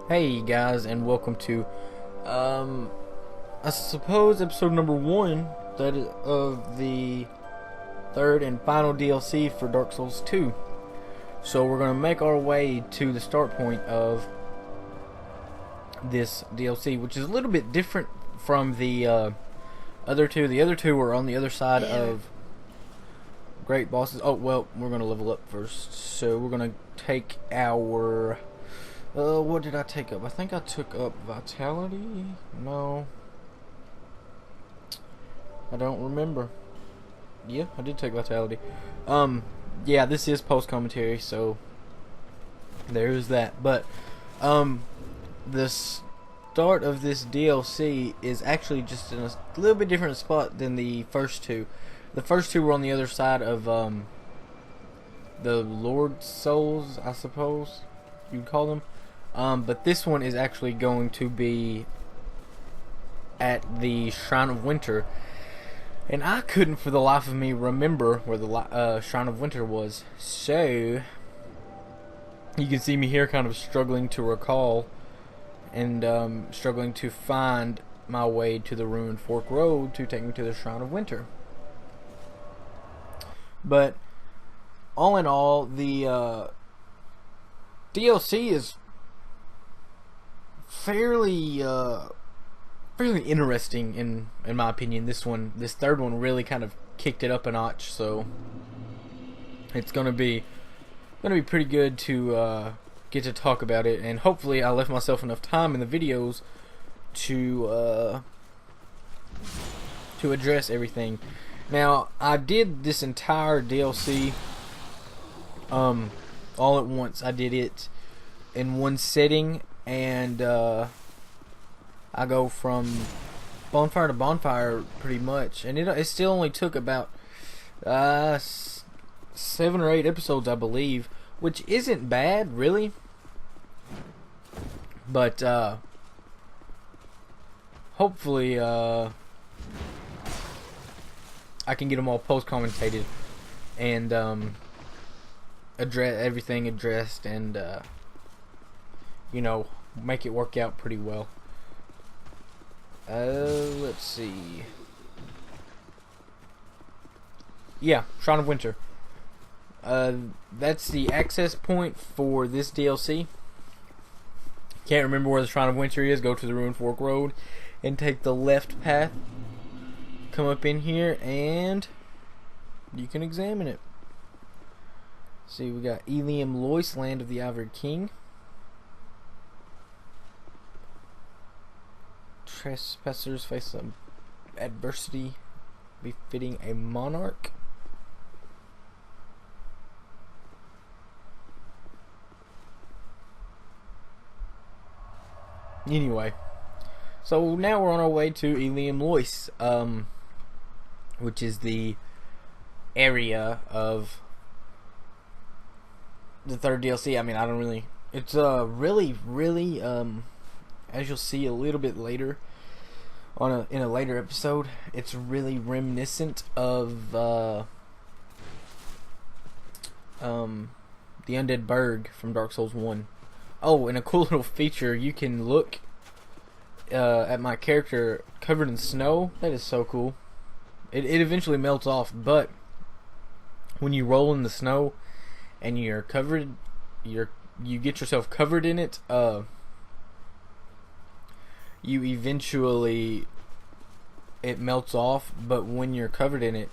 Hey guys, and welcome to, I suppose episode number 1 of the third and final DLC for Dark Souls 2. So we're gonna make our way to the start point of this DLC, which is a little bit different from the other two. The other two were on the other side of great bosses. Oh well, we're gonna level up first. So we're gonna take our what did I take up? I think I took up Vitality? No. I don't remember. Yeah, I did take Vitality. Yeah, this is post-commentary, so there's that. But, the start of this DLC is actually just in a little bit different spot than the first two. The first two were on the other side of, the Lord Souls, I suppose you'd call them. But this one is actually going to be at the Shrine of Winter. And I couldn't for the life of me remember where the Shrine of Winter was. So, you can see me here kind of struggling to recall and struggling to find my way to the Ruined Fork Road to take me to the Shrine of Winter. But, all in all, the DLC is fairly interesting in my opinion. This third one really kind of kicked it up a notch, so it's gonna be pretty good to get to talk about it, and hopefully I left myself enough time in the videos to address everything. Now, I did this entire DLC all at once. I did it in one setting, and I go from bonfire to bonfire pretty much, and it still only took about 7 or 8 episodes, I believe, which isn't bad really, but hopefully I can get them all post-commentated and everything addressed, and you know, make it work out pretty well. Let's see. Yeah, Shrine of Winter. That's the access point for this DLC. Can't remember where the Shrine of Winter is. Go to the Ruined Fork Road and take the left path. Come up in here and you can examine it. See, we got Elium Lois, Land of the Ivory King. Trespassers face some adversity befitting a monarch. Anyway, so now we're on our way to Elium Lois, which is the area of the third DLC. I mean, I don't really. It's really as you'll see a little bit later in a later episode, it's really reminiscent of the Undead Burg from Dark Souls 1. Oh, and a cool little feature, you can look at my character covered in snow. That is so cool. It eventually melts off, but when you roll in the snow and you're covered, you get yourself covered in it, you eventually, it melts off, but when you're covered in it,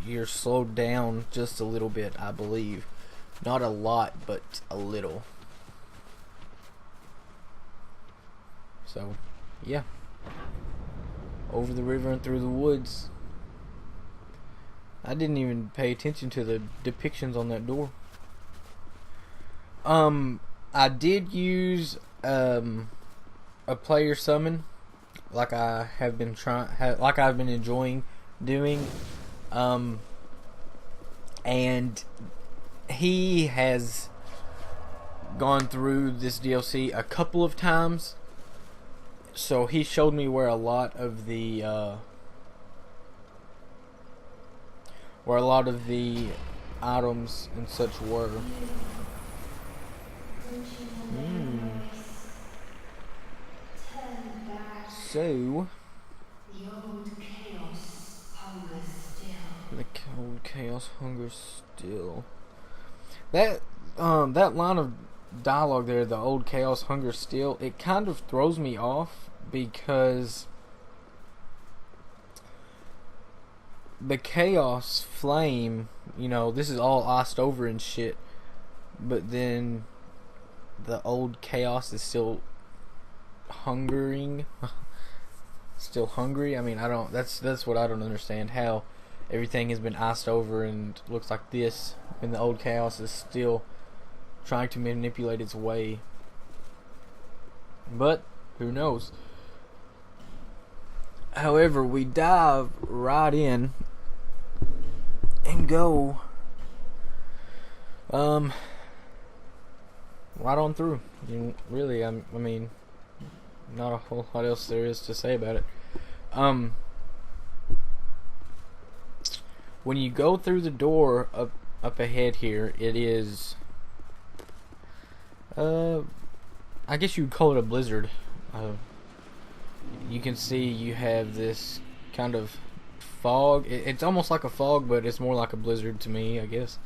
you're slowed down just a little bit, I believe. Not a lot, but a little. So, yeah. Over the river and through the woods. I didn't even pay attention to the depictions on that door. I did use a player summon, like I have been like I've been enjoying doing, and he has gone through this DLC a couple of times, so he showed me where a lot of the items and such were. So The old chaos hungers still. the old chaos hungers still. That line of dialogue there, the old chaos hunger still, it kind of throws me off because the chaos flame, you know, this is all iced over and shit, but then the old chaos is still hungering, still hungry. I mean, I don't. That's what I don't understand. How everything has been iced over and looks like this, and the old chaos is still trying to manipulate its way. But who knows? However, we dive right in and go right on through. Really, I mean, not a whole lot else there is to say about it. When you go through the door up ahead here, it is I guess you'd call it a blizzard. You can see you have this kind of fog. It's almost like a fog, but it's more like a blizzard to me, I guess.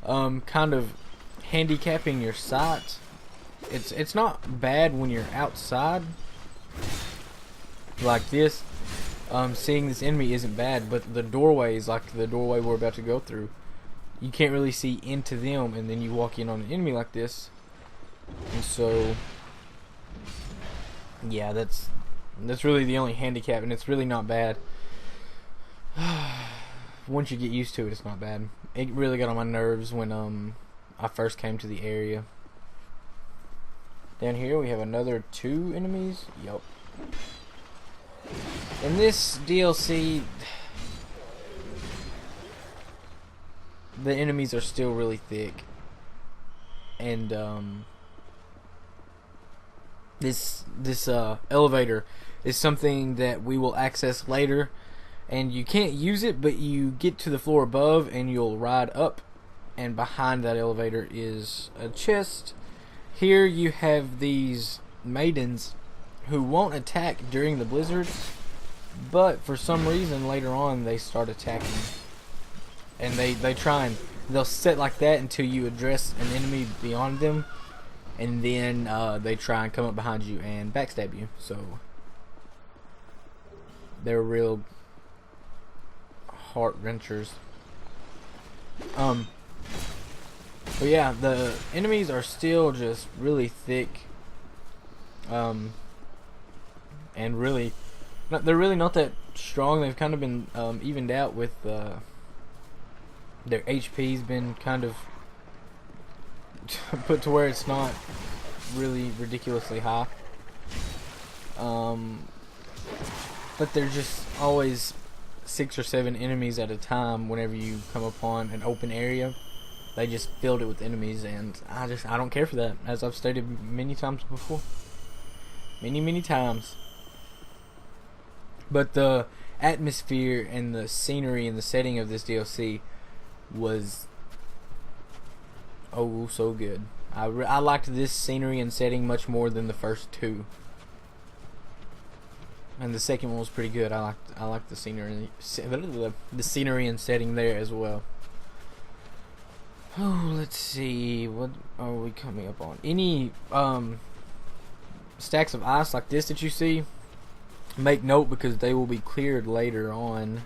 Kind of handicapping your sight. It's not bad when you're outside like this. Seeing this enemy isn't bad, but the doorways, like the doorway we're about to go through, you can't really see into them, and then you walk in on an enemy like this, and so yeah, that's really the only handicap, and it's really not bad. Once you get used to it, it's not bad. It really got on my nerves when I first came to the area. Down here we have another 2 enemies. Yup. In this DLC, the enemies are still really thick, and this elevator is something that we will access later, and you can't use it, but you get to the floor above and you'll ride up, and behind that elevator is a chest. Here you have these maidens who won't attack during the blizzard, but for some reason later on they start attacking, and they try and they'll sit like that until you address an enemy beyond them, and then they try and come up behind you and backstab you. So they're real heart wrenchers. But yeah, the enemies are still just really thick, and really, they're really not that strong. They've kind of been evened out with their HP's been kind of put to where it's not really ridiculously high. But they're just always 6 or 7 enemies at a time. Whenever you come upon an open area, they just filled it with enemies, and I don't care for that, as I've stated many times before. Many times. But the atmosphere and the scenery and the setting of this DLC was oh so good. I liked this scenery and setting much more than the first 2. And the second one was pretty good. I liked the scenery and setting there as well. Oh, let's see, what are we coming up on? Any stacks of ice like this that you see, make note, because they will be cleared later on.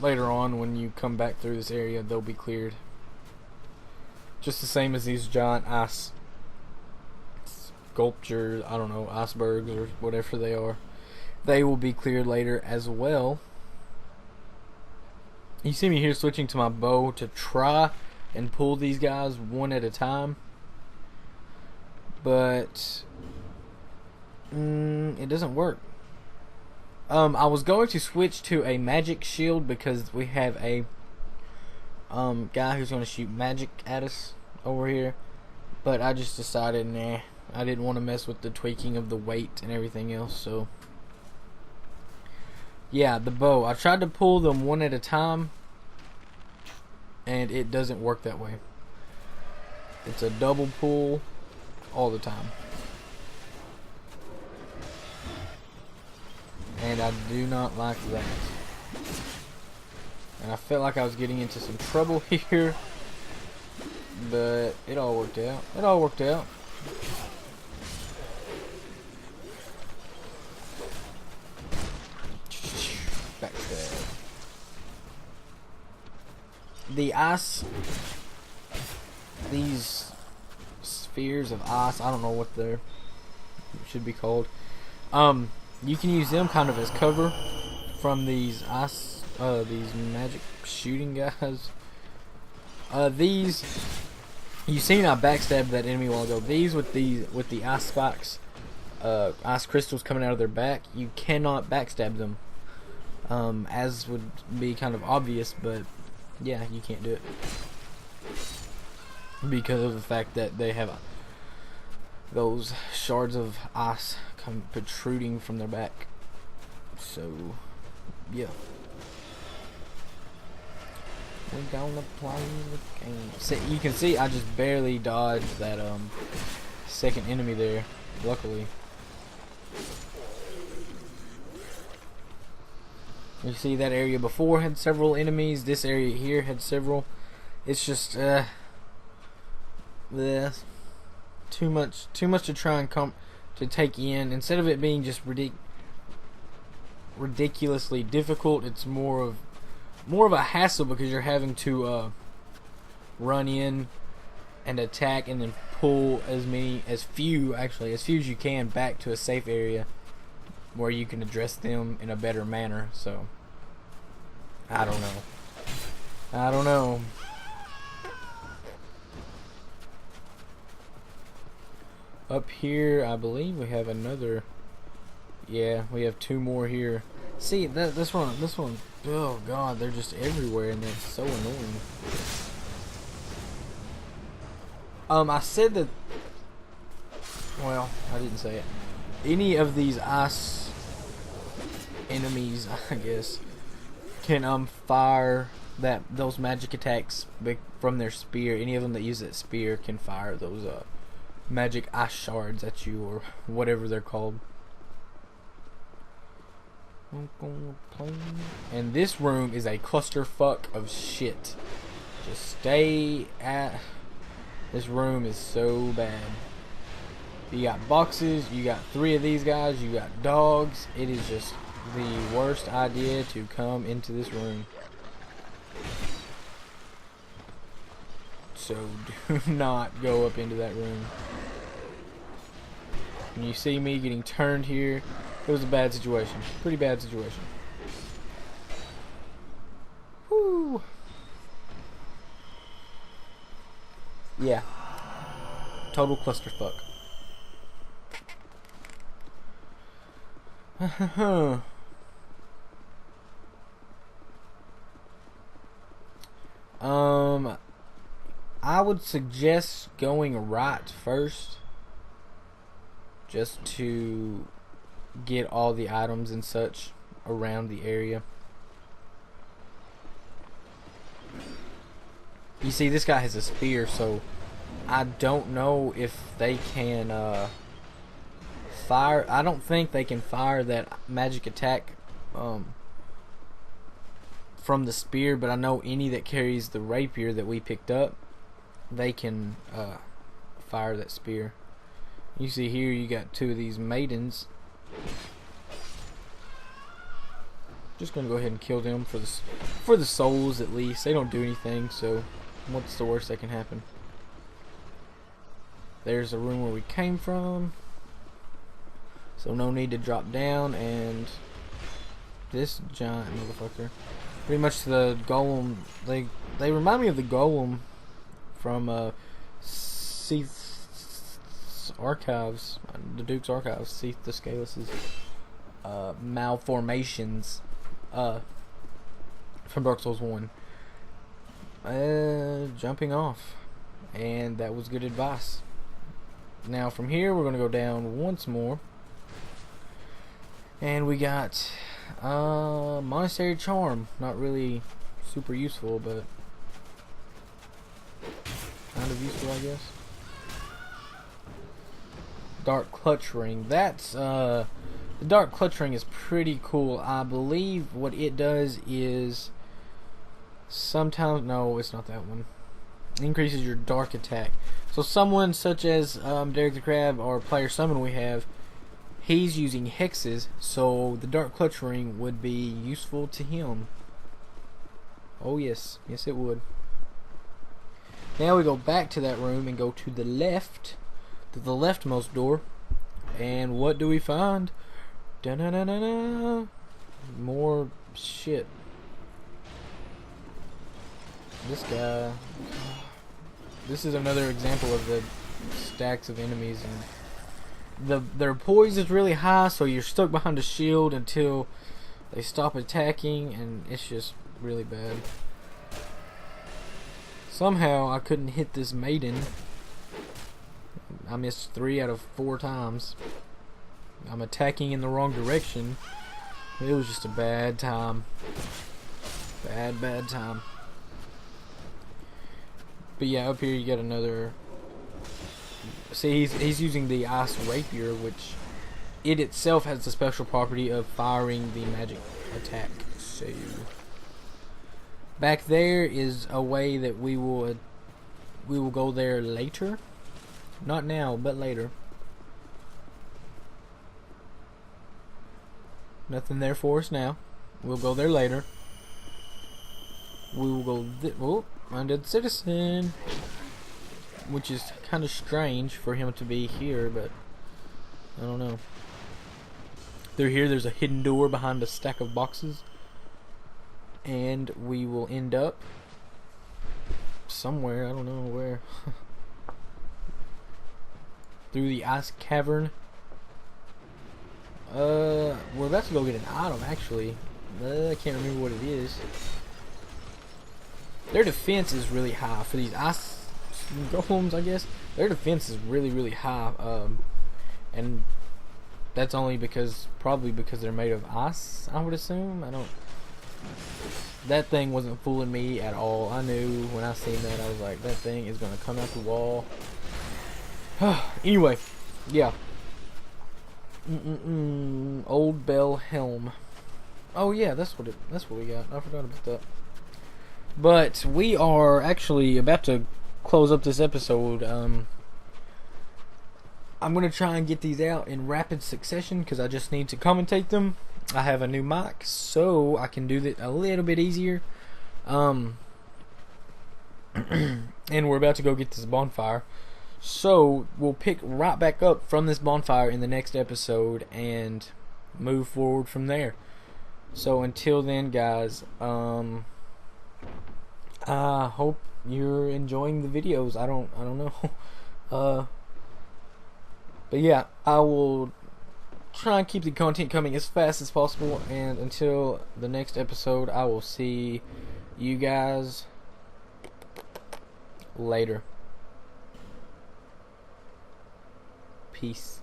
Later on, when you come back through this area, they'll be cleared. Just the same as these giant ice sculptures, I don't know, icebergs or whatever they are. They will be cleared later as well. You see me here switching to my bow to try and pull these guys one at a time, but it doesn't work. I was going to switch to a magic shield because we have a guy who's going to shoot magic at us over here, but I just decided, nah, I didn't want to mess with the tweaking of the weight and everything else. So yeah, the bow, I tried to pull them one at a time, and it doesn't work that way. It's a double pull all the time. And I do not like that. And I felt like I was getting into some trouble here. But it all worked out. It all worked out. Backstab. The ice, these spheres of ice, I don't know what they're should be called. You can use them kind of as cover from these ice, these magic shooting guys. These, you seen I backstabbed that enemy a while ago. These with the ice spikes, ice crystals coming out of their back, you cannot backstab them. As would be kind of obvious, but yeah, you can't do it because of the fact that they have those shards of ice come protruding from their back. So yeah, we're gonna play the game. See, you can see I just barely dodged that second enemy there, luckily. You see that area before had several enemies. This area here had several. It's just too much to try and to take in. Instead of it being just ridiculously difficult, it's more of a hassle because you're having to run in and attack and then pull as few as you can back to a safe area where you can address them in a better manner. So I don't know. Up here I believe we have another. Yeah, we have two more here. See this one, oh god, they're just everywhere and that's so annoying. I said that, well, I didn't say it. Any of these ice enemies, I guess, can fire those magic attacks from their spear. Any of them that use that spear can fire those magic ice shards at you, or whatever they're called. And this room is a clusterfuck of shit. Just stay at. This room is so bad. You got boxes, you got 3 of these guys, you got dogs. It is just the worst idea to come into this room. So do not go up into that room. When you see me getting turned here, it was a bad situation. Pretty bad situation. Whoo. Yeah. Total clusterfuck. I would suggest going right first, just to get all the items and such around the area. You see, this guy has a spear, so I don't know if they can fire. I don't think they can fire that magic attack from the spear, but I know any that carries the rapier that we picked up, they can fire that spear. You see here, you got 2 of these maidens. Just gonna go ahead and kill them for the souls at least. They don't do anything, so what's the worst that can happen? There's the room where we came from, so no need to drop down. And this giant motherfucker, pretty much the golem. They remind me of the golem from Seath's archives, the Duke's archives. Seath the Scaleless's malformations from Dark Souls 1. Jumping off, and that was good advice. Now from here we're gonna go down once more, and we got Monastery Charm. Not really super useful, but kind of useful, I guess. dark clutch ring. That's the dark clutch ring is pretty cool. I believe what it does is sometimes, no, it's not that one. Increases your dark attack. So someone such as Derek the Crab or player summon we have, he's using hexes, so the dark clutch ring would be useful to him. Oh yes, yes it would. Now we go back to that room and go to the left, to the leftmost door, and what do we find? Da-na-na-na-na. More shit. This guy. This is another example of the stacks of enemies, and their poise is really high, so you're stuck behind a shield until they stop attacking, and it's just really bad. Somehow I couldn't hit this maiden. I missed 3 out of 4 times. I'm attacking in the wrong direction. It was just a bad time. Bad time. But yeah, up here you get another. See, he's using the ice rapier, which it itself has the special property of firing the magic attack. So back there is a way that we will go there later. Not now, but later. Nothing there for us now. We'll go there later. We will go. Oh, undead citizen, which is kind of strange for him to be here, but I don't know. They're here. There's a hidden door behind a stack of boxes, and we will end up somewhere. I don't know where. Through the ice cavern. We're about to go get an item, actually. I can't remember what it is. Their defense is really high for these ice golems, I guess. Their defense is really high, and that's only probably because they're made of ice, I would assume. That thing wasn't fooling me at all. I knew when I seen that, I was like, that thing is gonna come out the wall. Anyway, yeah. Old Bell Helm. Oh yeah, that's what we got. I forgot about that. But we are actually about to close up this episode. I'm gonna try and get these out in rapid succession because I just need to commentate them. I have a new mic, so I can do that a little bit easier. And we're about to go get this bonfire. So we'll pick right back up from this bonfire in the next episode and move forward from there. So until then, guys, I hope you're enjoying the videos. I don't know. But yeah, I will try and keep the content coming as fast as possible, and until the next episode, I will see you guys later. Peace.